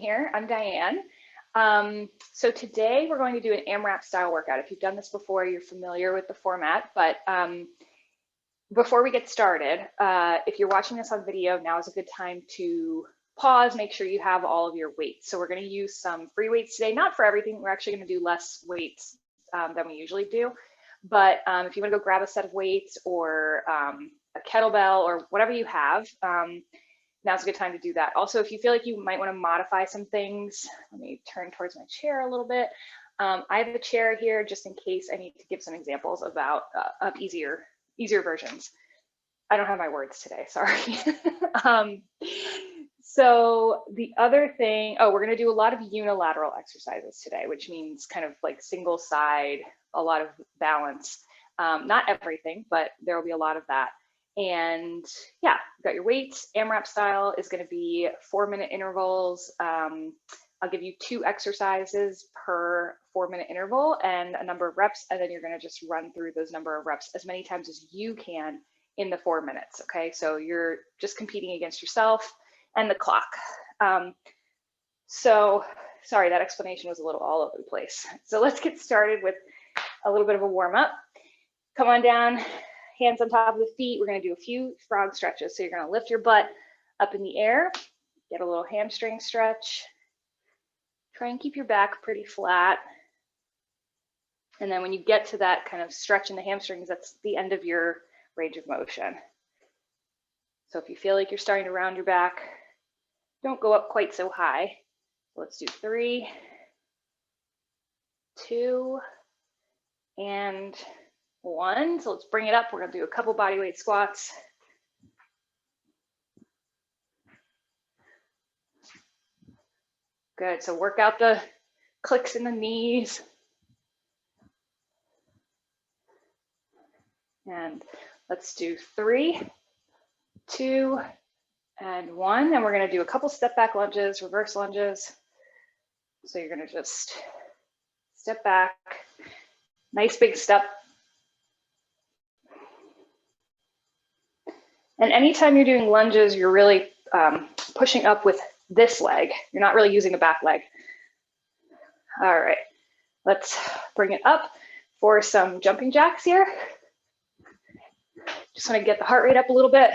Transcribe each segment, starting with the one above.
here. I'm Diane. So today we're going to do an AMRAP style workout. If you've done this before, you're familiar with the format, but before we get started, if you're watching this on video, now is a good time to pause, make sure you have all of your weights. So we're going to use some free weights today, not for everything. We're actually going to do less weights than we usually do. But if you want to go grab a set of weights or a kettlebell or whatever you have, now's a good time to do that. Also, if you feel like you might want to modify some things, let me turn towards my chair a little bit. I have a chair here just in case I need to give some examples about of easier versions. I don't have my words today, sorry. So the other thing, we're going to do a lot of unilateral exercises today, which means kind of like single side, a lot of balance. Not everything, but there will be a lot of that. And yeah, you've got your weights. AMRAP style is going to be 4-minute intervals. I'll give you 2 exercises per 4-minute interval and a number of reps, and then you're going to just run through those number of reps as many times as you can in the 4 minutes. Okay, so you're just competing against yourself and the clock. So sorry, that explanation was a little all over the place. So let's get started with a little bit of a warm up. Come on down. Hands on top of the feet. We're going to do a few frog stretches. So you're going to lift your butt up in the air, get a little hamstring stretch. Try and keep your back pretty flat. And then when you get to that kind of stretch in the hamstrings, that's the end of your range of motion. So if you feel like you're starting to round your back, don't go up quite so high. Let's do 3, 2, and 1. So let's bring it up. We're going to do a couple bodyweight squats. Good. So work out the clicks in the knees. And let's do 3, 2, and 1. And we're going to do a couple step back lunges, reverse lunges. So you're going to just step back. Nice big step. And anytime you're doing lunges, you're really pushing up with this leg. You're not really using the back leg. All right, let's bring it up for some jumping jacks here. Just want to get the heart rate up a little bit.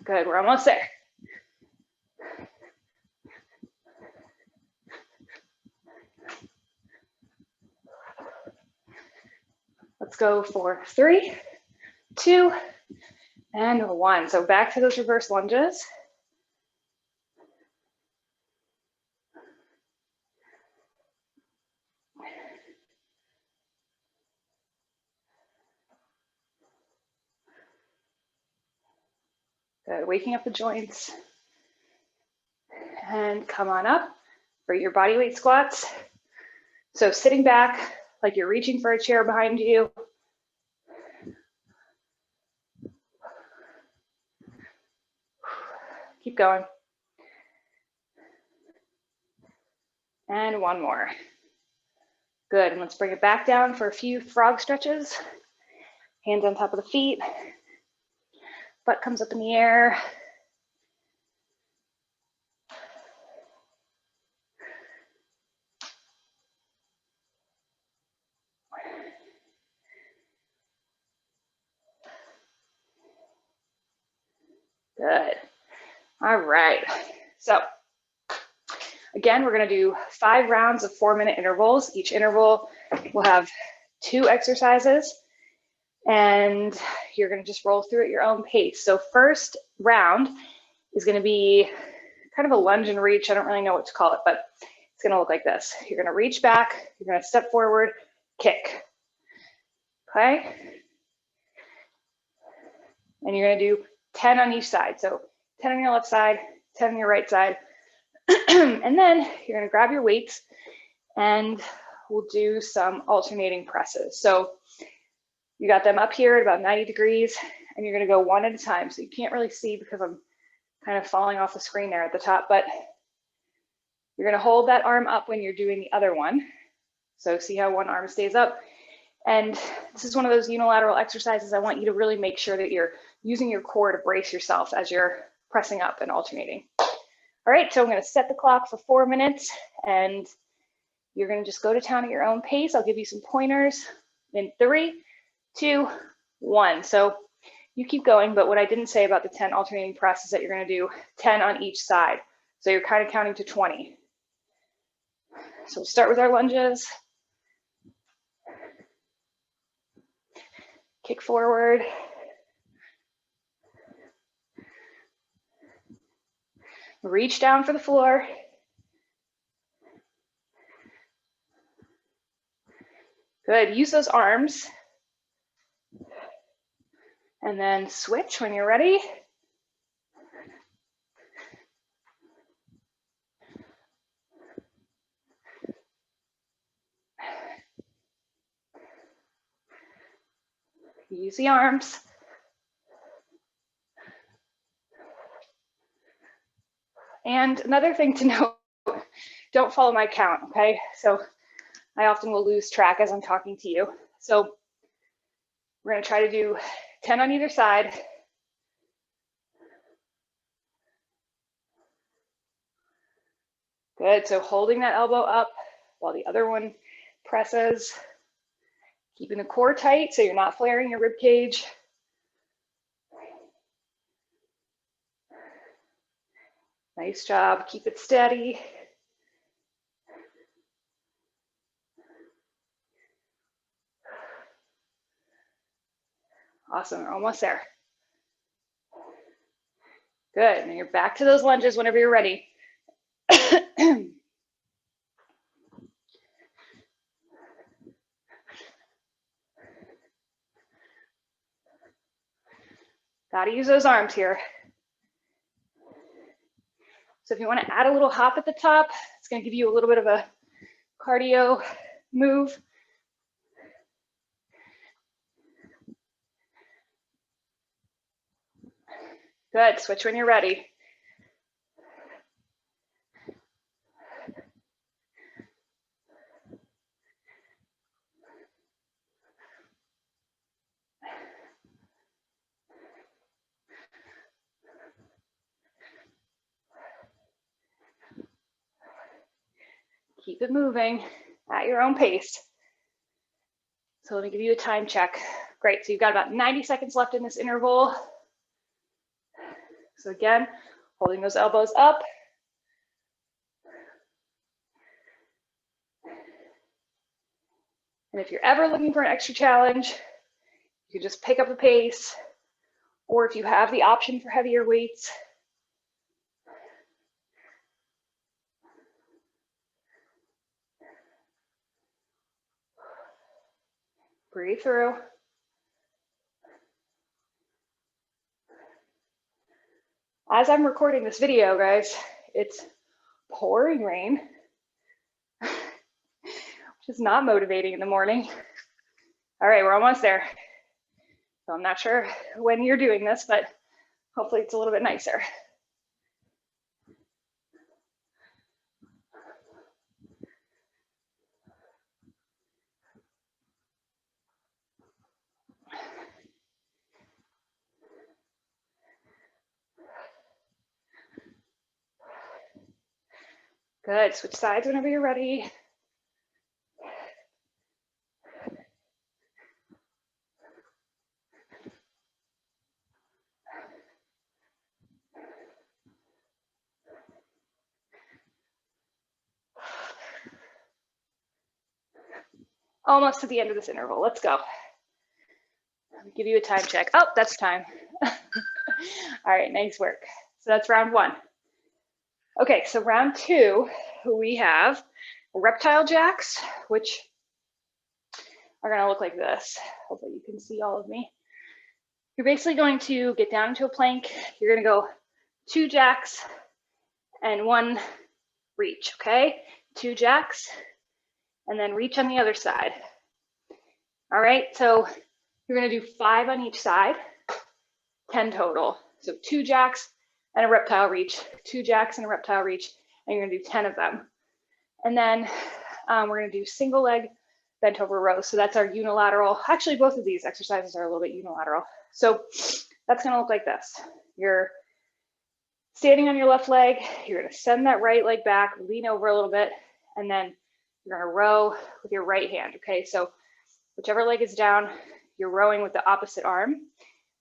Good, we're almost there. Let's go for 3, 2, and 1. So back to those reverse lunges. Good, waking up the joints. And come on up for your bodyweight squats. So sitting back like you're reaching for a chair behind you. Keep going. And 1 more. Good, and let's bring it back down for a few frog stretches. Hands on top of the feet. Butt comes up in the air. Good. All right. So again, we're going to do 5 rounds of 4-minute intervals. Each interval will have 2 exercises, and you're going to just roll through at your own pace. So first round is going to be kind of a lunge and reach. I don't really know what to call it, but it's going to look like this. You're going to reach back, you're going to step forward, kick. Okay? And you're going to do 10 on each side. So 10 on your left side, 10 on your right side. And then you're going to grab your weights and we'll do some alternating presses. So you got them up here at about 90 degrees and you're going to go one at a time. So you can't really see because I'm kind of falling off the screen there at the top, but You're gonna hold that arm up when you're doing the other one. So see how one arm stays up? And this is one of those unilateral exercises. I want you to really make sure that you're using your core to brace yourself as you're pressing up and alternating. All right, so I'm gonna set the clock for 4 minutes and you're gonna just go to town at your own pace. I'll give you some pointers in 3, 2, 1. So you keep going, but what I didn't say about the 10 alternating press is that you're gonna do 10 on each side. So you're kind of counting to 20. So we'll start with our lunges. Kick forward. Reach down for the floor. Good, use those arms. And then switch when you're ready. Use the arms. And another thing to note, don't follow my count, okay? So I often will lose track as I'm talking to you. So we're gonna try to do 10 on either side. Good, so holding that elbow up while the other one presses. Keeping the core tight so you're not flaring your rib cage. Nice job, keep it steady. Awesome, we're almost there. Good, and you're back to those lunges whenever you're ready. Gotta use those arms here. So if you want to add a little hop at the top, it's going to give you a little bit of a cardio move. Good, switch when you're ready. Keep it moving at your own pace. So let me give you a time check. Great, so you've got about 90 seconds left in this interval. So again, holding those elbows up. And if you're ever looking for an extra challenge, you can just pick up a pace, or if you have the option for heavier weights, breathe through. As I'm recording this video, guys, it's pouring rain, which is not motivating in the morning. All right, we're almost there. So I'm not sure when you're doing this, but hopefully it's a little bit nicer. Good, switch sides whenever you're ready. Almost to the end of this interval, let's go. Let me give you a time check. Oh, that's time. All right, nice work. So that's round 1. Okay, so round 2, we have Reptile Jacks, which are gonna look like this. Hopefully you can see all of me. You're basically going to get down into a plank. You're gonna go 2 jacks and 1 reach, okay? 2 jacks and then reach on the other side. All right, so you're gonna do 5 on each side, 10 total. So 2 jacks and a reptile reach, 2 jacks and a reptile reach, and you're gonna do 10 of them. And then we're gonna do single leg bent over rows. So that's our unilateral. Actually, both of these exercises are a little bit unilateral. So that's gonna look like this. You're standing on your left leg, you're gonna send that right leg back, lean over a little bit, and then you're gonna row with your right hand, okay? So whichever leg is down, you're rowing with the opposite arm.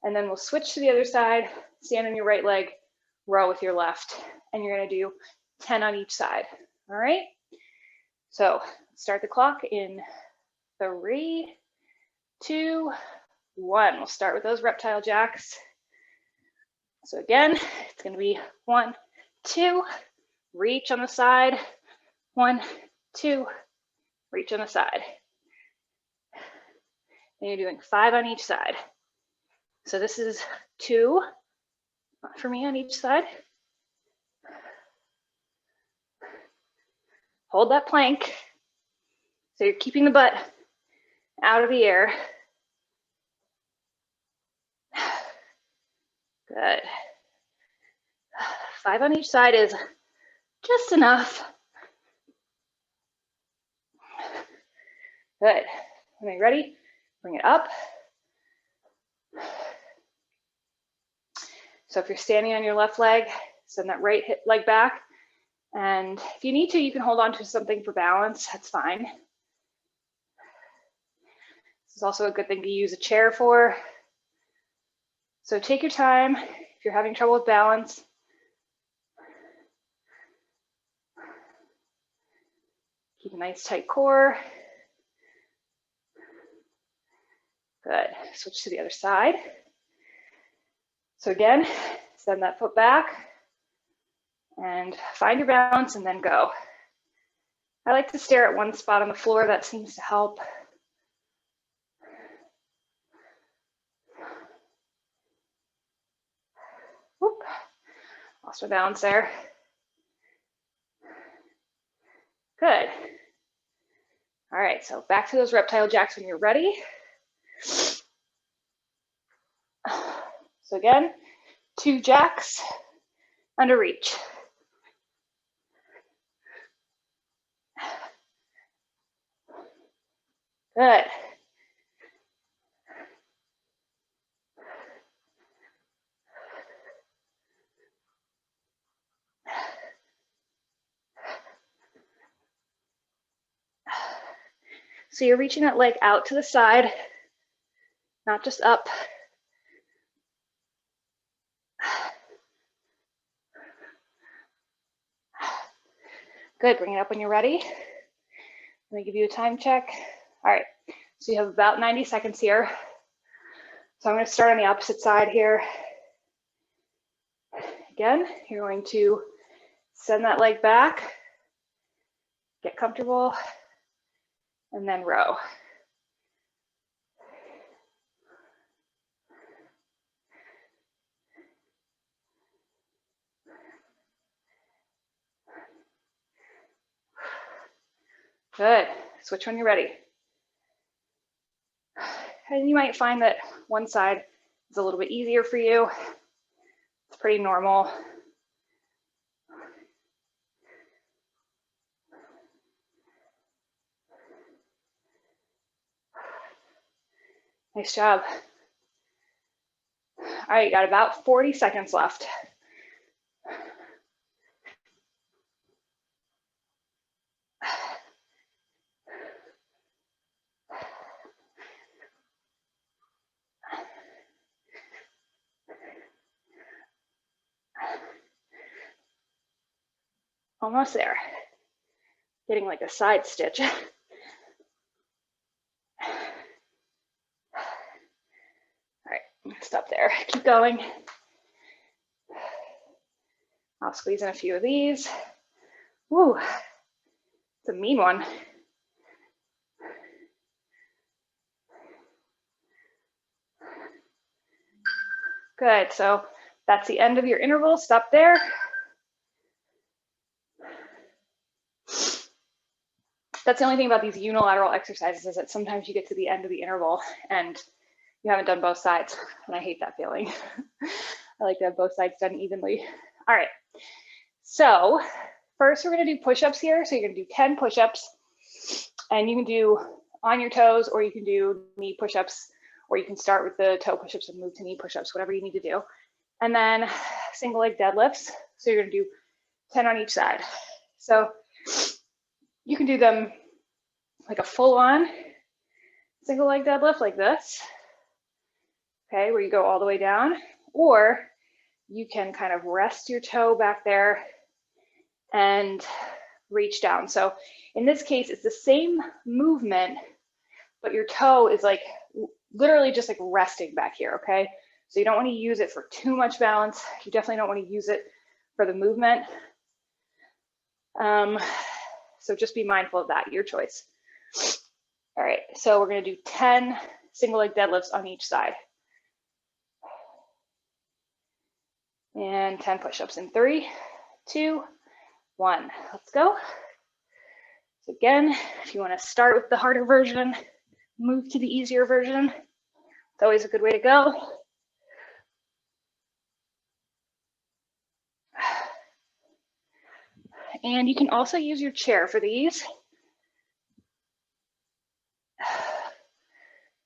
And then we'll switch to the other side, stand on your right leg, row with your left, and you're gonna do 10 on each side, all right? So start the clock in 3, 2, 1. We'll start with those reptile jacks. So again, it's gonna be 1, 2, reach on the side, 1, 2, reach on the side. And you're doing 5 on each side. So this is 2 for me on each side. Hold that plank. So you're keeping the butt out of the air. Good. 5 on each side is just enough. Good. Are you ready? Bring it up. So if you're standing on your left leg, send that right leg back. And if you need to, you can hold on to something for balance. That's fine. This is also a good thing to use a chair for. So take your time if you're having trouble with balance. Keep a nice tight core. Good. Switch to the other side. So again, send that foot back and find your balance and then go. I like to stare at one spot on the floor. That seems to help. Whoop. Lost my balance there. Good. All right, so back to those reptile jacks when you're ready. So again, 2 jacks under reach. Good. So you're reaching that leg out to the side, not just up. Good, bring it up when you're ready. Let me give you a time check. All right, so you have about 90 seconds here. So I'm gonna start on the opposite side here. Again, you're going to send that leg back, get comfortable, and then row. Good, switch when you're ready. And you might find that one side is a little bit easier for you. It's pretty normal. Nice job. All right, you got about 40 seconds left. Almost there. Getting like a side stitch. All right, stop there. Keep going. I'll squeeze in a few of these. Woo, it's a mean one. Good, so that's the end of your interval. Stop there. That's the only thing about these unilateral exercises is that sometimes you get to the end of the interval and you haven't done both sides, and I hate that feeling. I like to have both sides done evenly. All right, so first we're gonna do push-ups here. So you're gonna do 10 push-ups, and you can do on your toes, or you can do knee push-ups, or you can start with the toe push-ups and move to knee push-ups, whatever you need to do. And then single leg deadlifts. So you're gonna do 10 on each side. So you can do them like a full-on single leg deadlift like this, okay, where you go all the way down, or you can kind of rest your toe back there and reach down. So in this case, it's the same movement, but your toe is like literally just like resting back here, okay? So you don't want to use it for too much balance. You definitely don't want to use it for the movement. So just be mindful of that, your choice. All right, so we're going to do 10 single leg deadlifts on each side. And 10 push-ups in 3, 2, 1. Let's go. So again, if you want to start with the harder version, move to the easier version. It's always a good way to go. And you can also use your chair for these.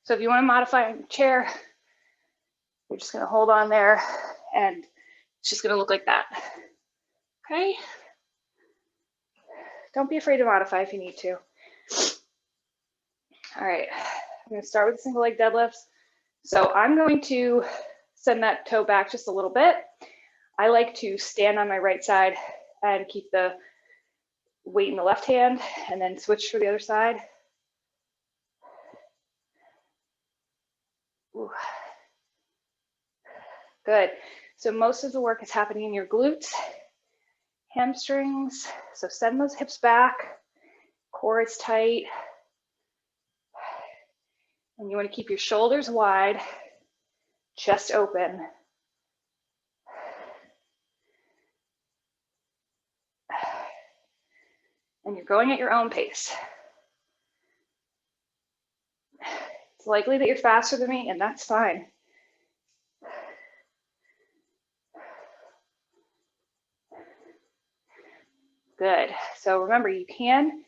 So if you want to modify your chair, you're just going to hold on there, and it's just going to look like that. Okay? Don't be afraid to modify if you need to. All right, I'm going to start with the single leg deadlifts. So I'm going to send that toe back just a little bit. I like to stand on my right side and keep the weight in the left hand, and then switch for the other side. Ooh. Good. So most of the work is happening in your glutes, hamstrings. So send those hips back, core is tight. And you want to keep your shoulders wide, chest open. And you're going at your own pace. It's likely that you're faster than me, and that's fine. Good. So remember, you can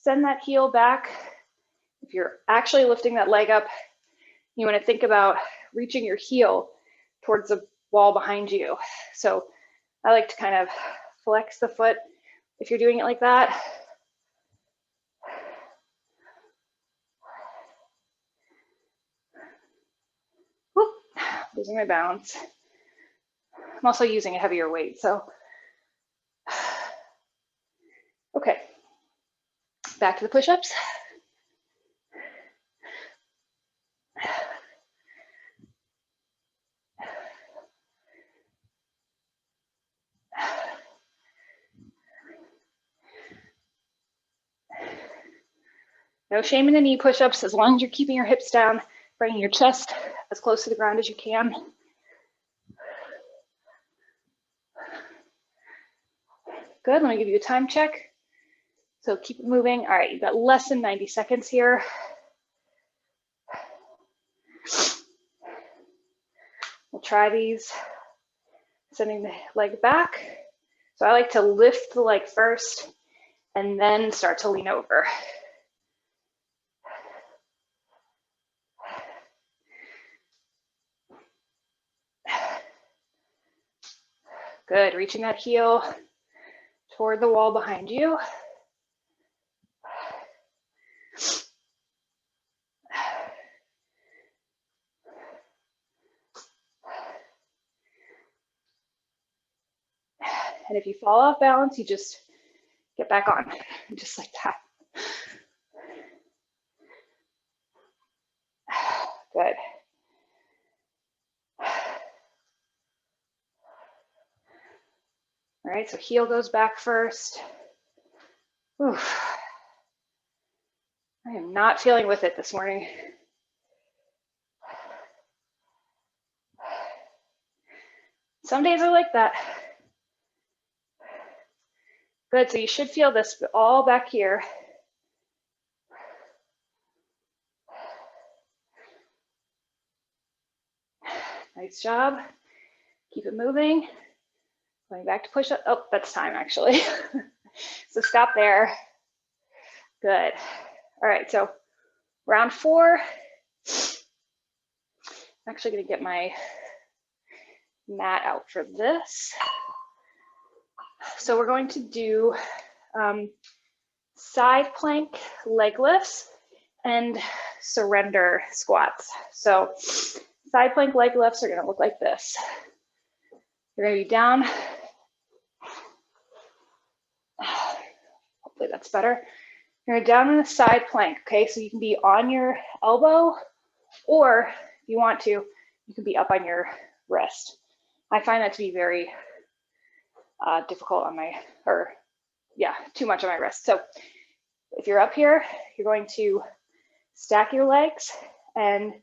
send that heel back. If you're actually lifting that leg up, you want to think about reaching your heel towards the wall behind you. So I like to kind of flex the foot if you're doing it like that. Whoop, losing my balance. I'm also using a heavier weight, so. Okay, back to the push-ups. No shame in the knee push-ups, as long as you're keeping your hips down, bringing your chest as close to the ground as you can. Good, let me give you a time check. So keep it moving. All right, you've got less than 90 seconds here. We'll try these, sending the leg back. So I like to lift the leg first and then start to lean over. Good, reaching that heel toward the wall behind you. And if you fall off balance, you just get back on, just like that. Good. All right, so heel goes back first. Oof. I am not feeling with it this morning. Some days are like that. Good, so you should feel this all back here. Nice job. Keep it moving. Going back to push up. Oh, that's time actually. So stop there. Good. All right, so round 4. I'm actually going to get my mat out for this. So we're going to do side plank leg lifts and surrender squats. So side plank leg lifts are going to look like this. You're going to be down. Hopefully that's better. You're down in a side plank, okay? So you can be on your elbow, or if you want to, you can be up on your wrist. I find that to be very difficult on my, or yeah, too much on my wrist. So if you're up here, you're going to stack your legs and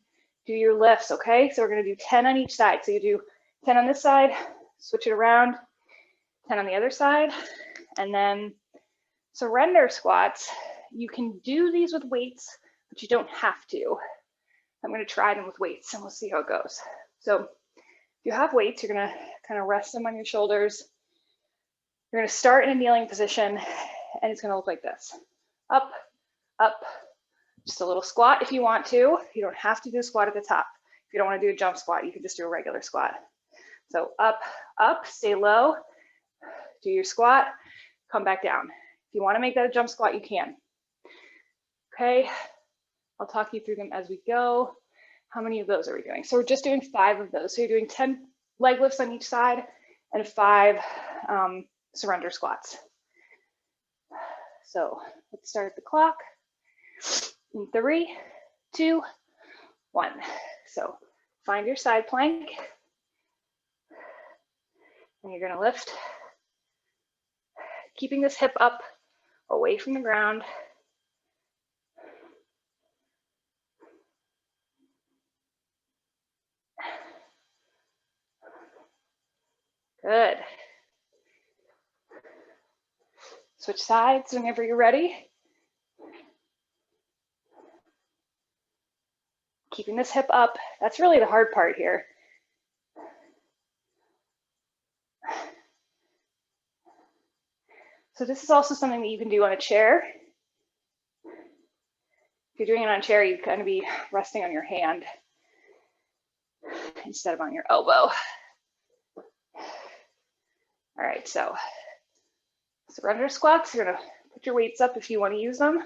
do your lifts, okay? So we're gonna do 10 on each side. So you do 10 on this side, switch it around, 10 on the other side, and then surrender squats. You can do these with weights, but you don't have to. I'm gonna try them with weights and we'll see how it goes. So if you have weights, you're gonna kind of rest them on your shoulders. You're gonna start in a kneeling position and it's gonna look like this. Up, up, just a little squat if you want to. You don't have to do a squat at the top. If you don't wanna do a jump squat, you can just do a regular squat. So up, up, stay low, do your squat, come back down. If you wanna make that a jump squat, you can. Okay, I'll talk you through them as we go. How many of those are we doing? So we're just doing 5 of those. So you're doing 10 leg lifts on each side and 5 surrender squats. So let's start the clock in 3, 2, 1. So find your side plank and you're gonna lift, keeping this hip up away from the ground. Good. Switch sides whenever you're ready. Keeping this hip up. That's really the hard part here. So this is also something that you can do on a chair. If you're doing it on a chair, you kind of be resting on your hand instead of on your elbow. All right, so surrender squats. You're gonna put your weights up if you want to use them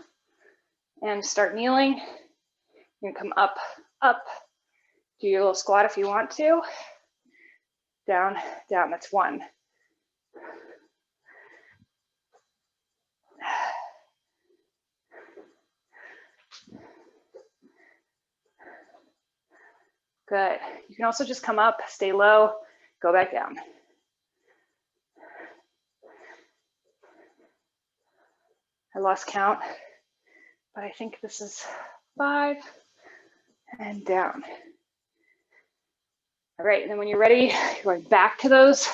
and start kneeling. You're gonna come up, up, do your little squat if you want to. Down, down, that's 1. Good. You can also just come up, stay low, go back down. I lost count, but I think this is 5 and down. All right, and then when you're ready, you're going back to those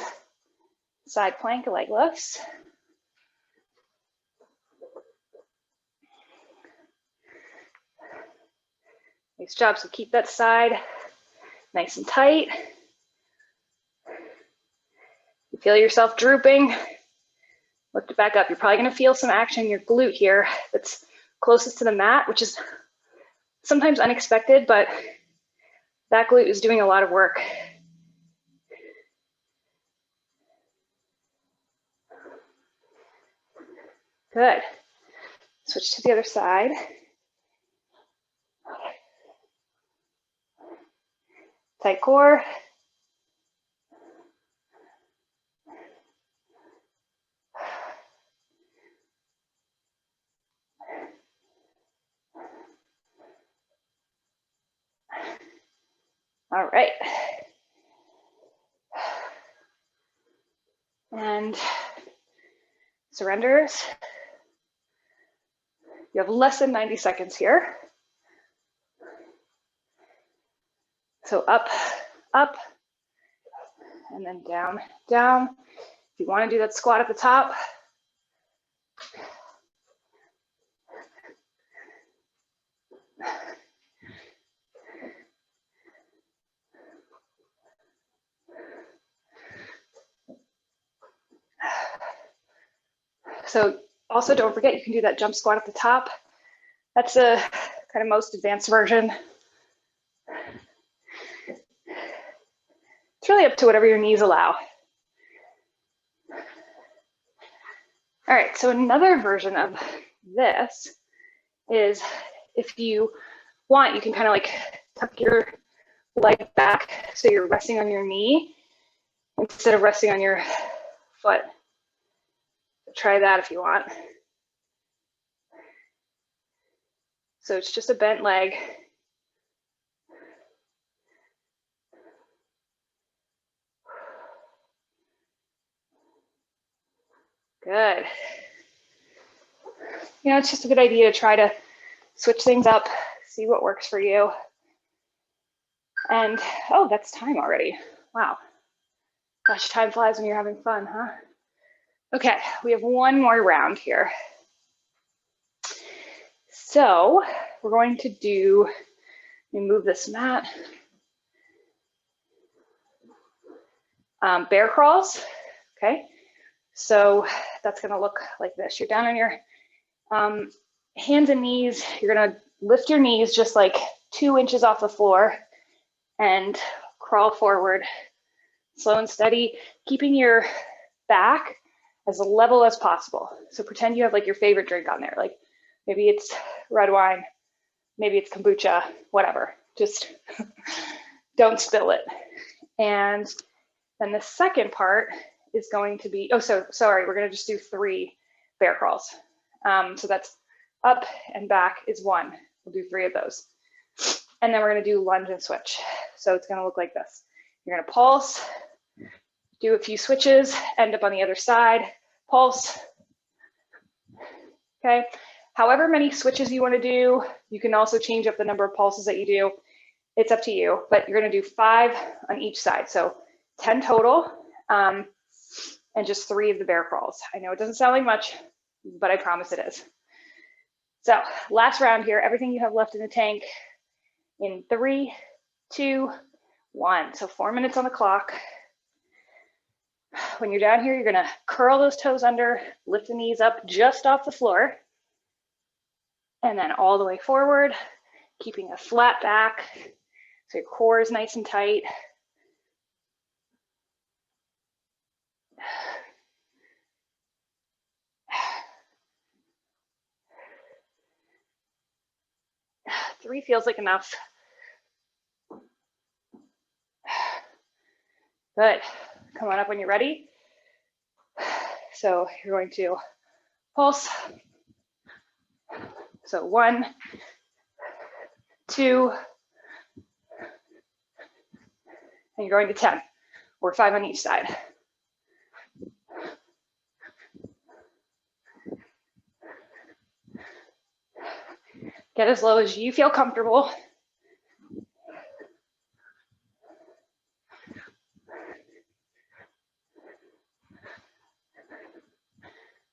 side plank leg lifts. Nice job, so keep that side nice and tight. You feel yourself drooping, lift it back up. You're probably gonna feel some action in your glute here that's closest to the mat, which is sometimes unexpected, but that glute is doing a lot of work. Good. Switch to the other side. Tight core. All right. And surrenders. You have less than 90 seconds here. So up, up, and then down, down. If you want to do that squat at the top, So also don't forget, you can do that jump squat at the top. That's the kind of most advanced version. It's really up to whatever your knees allow. All right, so another version of this is, if you want, you can kind of like tuck your leg back so you're resting on your knee instead of resting on your foot. Try that if you want. So it's just a bent leg. Good. You know, it's just a good idea to try to switch things up, see what works for you. And, oh, that's time already. Wow. Gosh, time flies when you're having fun, huh? Okay, we have one more round here. So we're going to do, let me move this mat. Bear crawls, okay? So that's gonna look like this. You're down on your hands and knees. You're gonna lift your knees just like 2 inches off the floor and crawl forward, slow and steady, keeping your back as level as possible. So pretend you have like your favorite drink on there. Like maybe it's red wine, maybe it's kombucha, whatever. Just don't spill it. And then the second part is going to be, sorry, we're gonna just do 3 bear crawls. So that's up and back is 1. We'll do 3 of those. And then we're gonna do lunge and switch. So it's gonna look like this. You're gonna pulse, do a few switches, end up on the other side, pulse. Okay, however many switches you wanna do, you can also change up the number of pulses that you do. It's up to you, but you're gonna do 5 on each side. So 10 total, and just 3 of the bear crawls. I know it doesn't sound like much, but I promise it is. So last round here, everything you have left in the tank in 3, 2, 1. So 4 minutes on the clock. When you're down here, you're gonna curl those toes under, lift the knees up just off the floor, and then all the way forward, keeping a flat back so your core is nice and tight. Three feels like enough. Good. Come on up when you're ready. So you're going to pulse. So 1, 2, and you're going to 10, or 5 on each side. Get as low as you feel comfortable.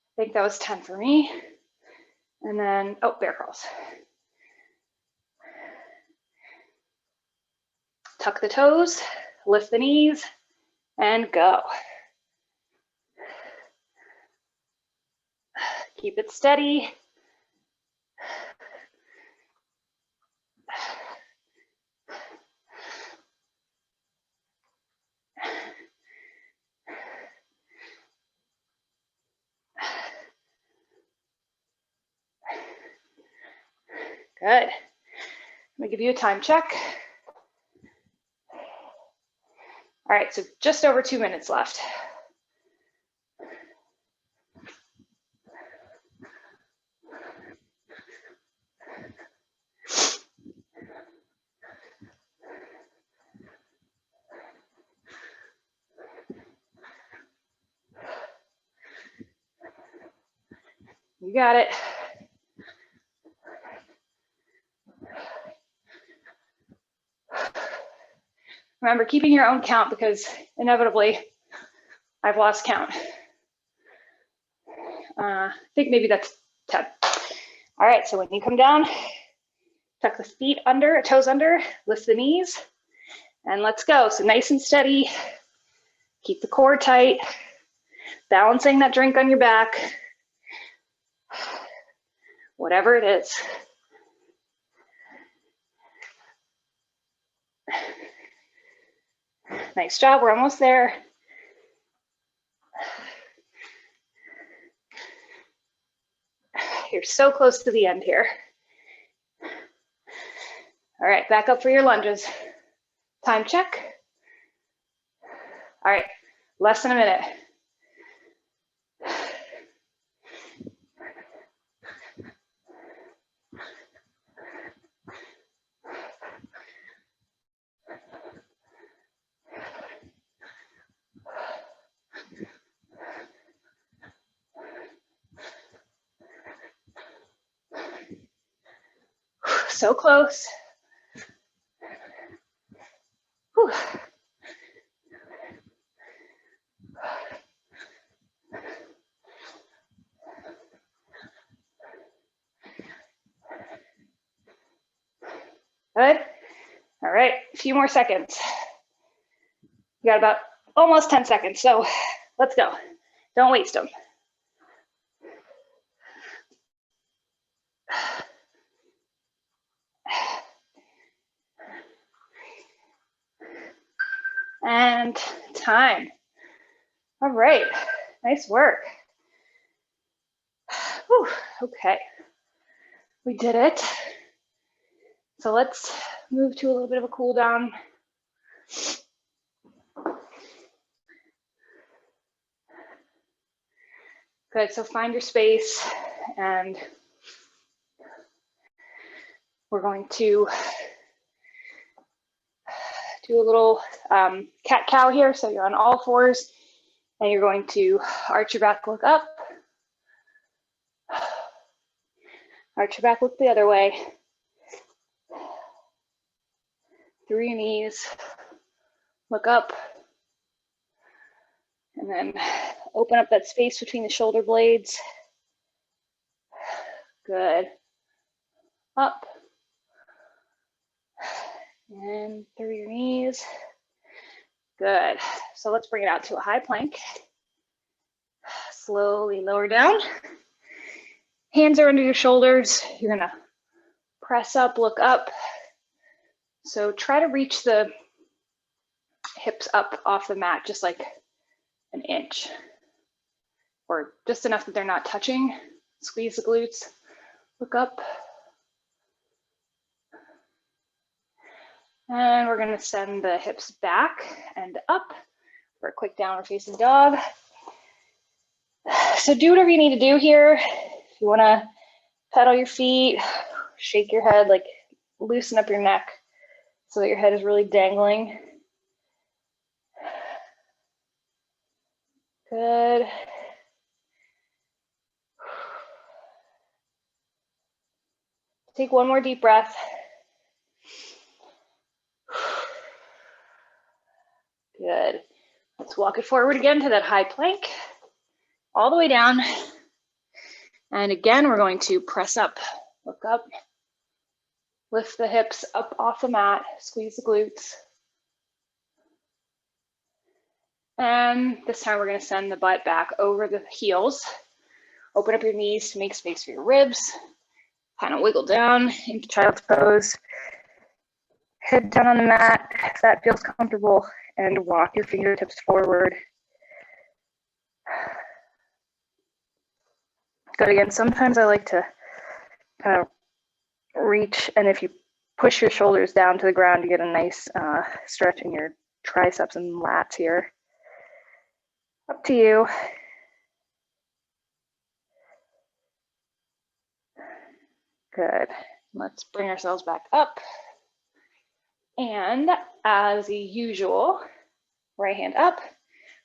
I think that was 10 for me. And then, oh, bear crawls. Tuck the toes, lift the knees, and go. Keep it steady. Good. I'm gonna give you a time check. All right, so just over 2 minutes left. You got it. Remember, keeping your own count, because inevitably I've lost count. I think maybe that's 10. All right, so when you come down, tuck the feet under, toes under, lift the knees, and let's go. So nice and steady, keep the core tight, balancing that drink on your back. whatever it is. Nice job, we're almost there. You're so close to the end here. All right, back up for your lunges. Time check. All right, less than a minute. So close. Whew. Good. All right, a few more seconds. You got about almost 10 seconds, so let's go. Don't waste them. And time. All right, nice work. Whew. Okay, we did it. So let's move to a little bit of a cool down. Good, so find your space, and we're going to do a little cat-cow here. So you're on all fours, and you're going to arch your back, look up. Arch your back, look the other way. Through your knees, look up. And then open up that space between the shoulder blades. Good. Up. And through your knees. Good. So let's bring it out to a high plank. Slowly lower down. Hands are under your shoulders. You're gonna press up, look up. So try to reach the hips up off the mat, just like an inch, or just enough that they're not touching. Squeeze the glutes, look up. And we're gonna send the hips back and up for a quick downward facing dog. So do whatever you need to do here. If you wanna pedal your feet, shake your head, like loosen up your neck so that your head is really dangling. Good. Take one more deep breath. Good. Let's walk it forward again to that high plank, all the way down. And again, we're going to press up, look up, lift the hips up off the mat, squeeze the glutes. And this time we're going to send the butt back over the heels. Open up your knees to make space for your ribs. Kind of wiggle down into child's pose. Head down on the mat if that feels comfortable, and walk your fingertips forward. Good. Again, sometimes I like to kind of reach, and if you push your shoulders down to the ground, you get a nice stretch in your triceps and lats here. Up to you. Good. Let's bring ourselves back up. And as usual, right hand up,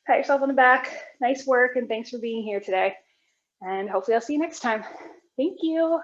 pat yourself on the back. Nice work, and thanks for being here today. And hopefully I'll see you next time. Thank you.